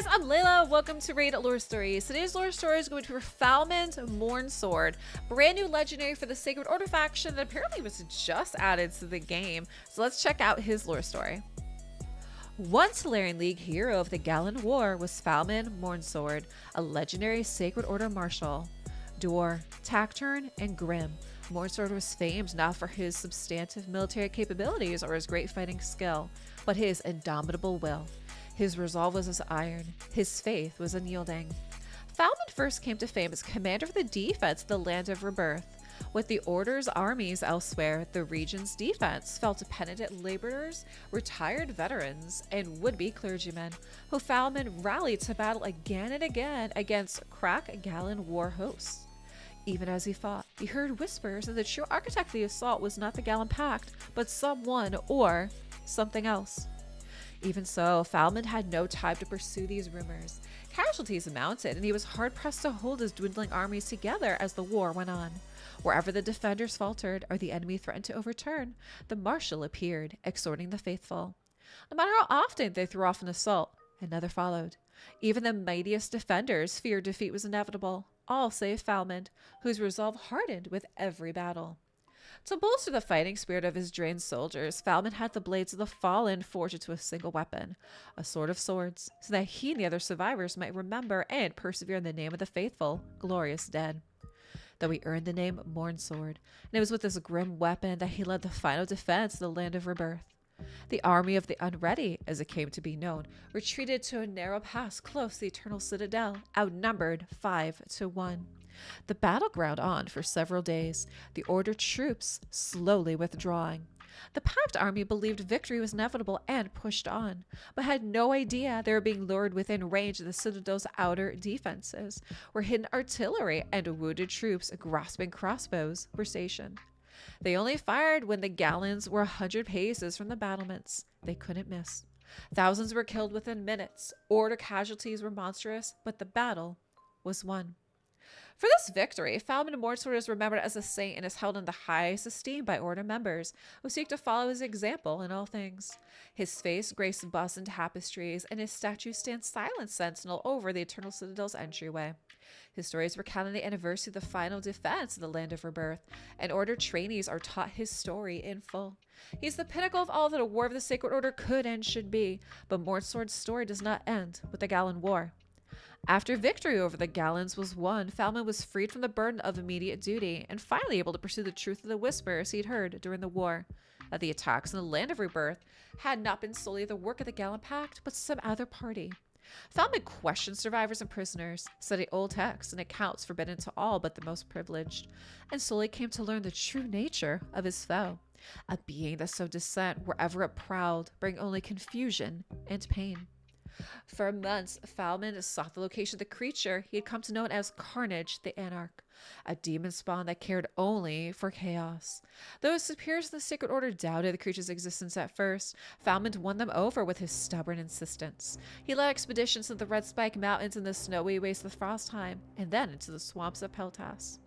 Hey guys, I'm Layla. Welcome to Raid Lore Stories. Today's lore story is going to be Falmond Mournsword, brand new legendary for the Sacred Order faction that apparently was just added to the game. So let's check out his lore story. One Solarian League hero of the Gallan War was Falmond Mournsword, a legendary Sacred Order marshal. Door, taciturn, and grim, Mournsword was famed not for his substantive military capabilities or his great fighting skill, but his indomitable will. His resolve was as iron, his faith was unyielding. Falmond first came to fame as commander of the defense of the Land of Rebirth. With the Order's armies elsewhere, the region's defense fell dependent on laborers, retired veterans, and would-be clergymen, who Falmond rallied to battle again and again against crack Gallan war hosts. Even as he fought, he heard whispers that the true architect of the assault was not the Gallan Pact, but someone or something else. Even so, Falmond had no time to pursue these rumors. Casualties mounted, and he was hard-pressed to hold his dwindling armies together as the war went on. Wherever the defenders faltered or the enemy threatened to overturn, the marshal appeared, exhorting the faithful. No matter how often they threw off an assault, another followed. Even the mightiest defenders feared defeat was inevitable, all save Falmond, whose resolve hardened with every battle. To bolster the fighting spirit of his drained soldiers, Falmond had the blades of the fallen forged into a single weapon, a sword of swords, so that he and the other survivors might remember and persevere in the name of the faithful, glorious dead. Though he earned the name Mournsword, and it was with this grim weapon that he led the final defense of the Land of Rebirth. The army of the unready, as it came to be known, retreated to a narrow pass close to the Eternal Citadel, outnumbered 5-1. The battle ground on for several days, the Order troops slowly withdrawing. The Pact army believed victory was inevitable and pushed on, but had no idea they were being lured within range of the Citadel's outer defenses, where hidden artillery and wounded troops grasping crossbows were stationed. They only fired when the Gallans were 100 paces from the battlements. They couldn't miss. Thousands were killed within minutes. Order casualties were monstrous, but the battle was won. For this victory, Falmond Mournsword is remembered as a saint and is held in the highest esteem by Order members, who seek to follow his example in all things. His face graced busts and tapestries, and his statue stands silent sentinel over the Eternal Citadel's entryway. His stories recount on the anniversary of the final defense of the Land of Rebirth, and Order trainees are taught his story in full. He's the pinnacle of all that a war of the Sacred Order could and should be, but Mournsword's story does not end with the Gallan War. After victory over the Gallans was won, Falmond was freed from the burden of immediate duty and finally able to pursue the truth of the whispers he'd heard during the war, that the attacks in the Land of Rebirth had not been solely the work of the Gallan Pact, but some other party. Falmond questioned survivors and prisoners, studied old texts and accounts forbidden to all but the most privileged, and slowly came to learn the true nature of his foe, a being that sowed dissent wherever it prowled, bringing only confusion and pain. For months, Falmond sought the location of the creature he had come to know as Carnage the Anarch, a demon spawn that cared only for chaos. Though his superiors in the Sacred Order doubted the creature's existence at first, Falmond won them over with his stubborn insistence. He led expeditions to the Red Spike Mountains and the snowy wastes of Frostheim, and then into the swamps of Peltas.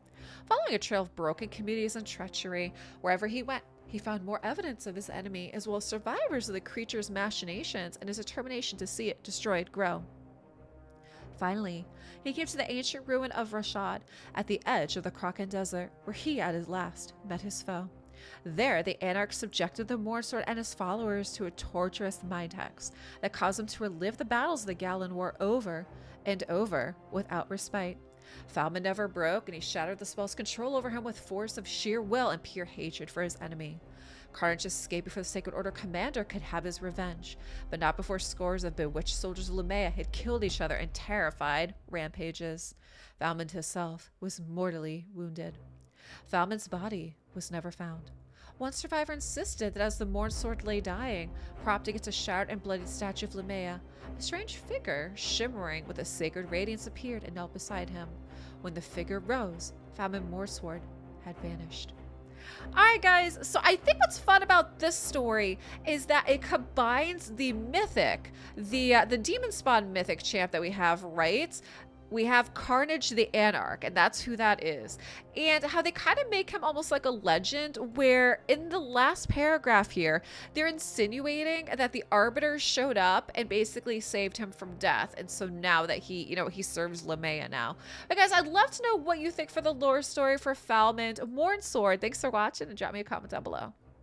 Following a trail of broken communities and treachery, wherever he went, he found more evidence of his enemy, as well as survivors of the creature's machinations and his determination to see it destroyed grow. Finally, he came to the ancient ruin of Rashad at the edge of the Kraken Desert, where he at his last met his foe. There, the Anarch subjected the Mournsword and his followers to a torturous mind hex that caused them to relive the battles of the Gallan War over and over without respite. Falmond never broke, and he shattered the spell's control over him with force of sheer will and pure hatred for his enemy. Carnage escaped before the Sacred Order commander could have his revenge, but not before scores of bewitched soldiers of Lumea had killed each other in terrified rampages. Falmond himself was mortally wounded. Falmond's body was never found. One survivor insisted that as the Mournsword lay dying, propped against a shattered and bloodied statue of Lumea, a strange figure, shimmering with a sacred radiance, appeared and knelt beside him. When the figure rose, Falmond Mournsword had vanished. Alright guys, so I think what's fun about this story is that it combines the mythic, the demon spawn mythic champ that we have, right? we have Carnage the Anarch, and that's who that is. And how they kind of make him almost like a legend, where in the last paragraph here, they're insinuating that the Arbiters showed up and basically saved him from death. And so now that he, he serves Lamea now. But guys, I'd love to know what you think for the lore story for Falmond Mournsword. Thanks for watching, and drop me a comment down below.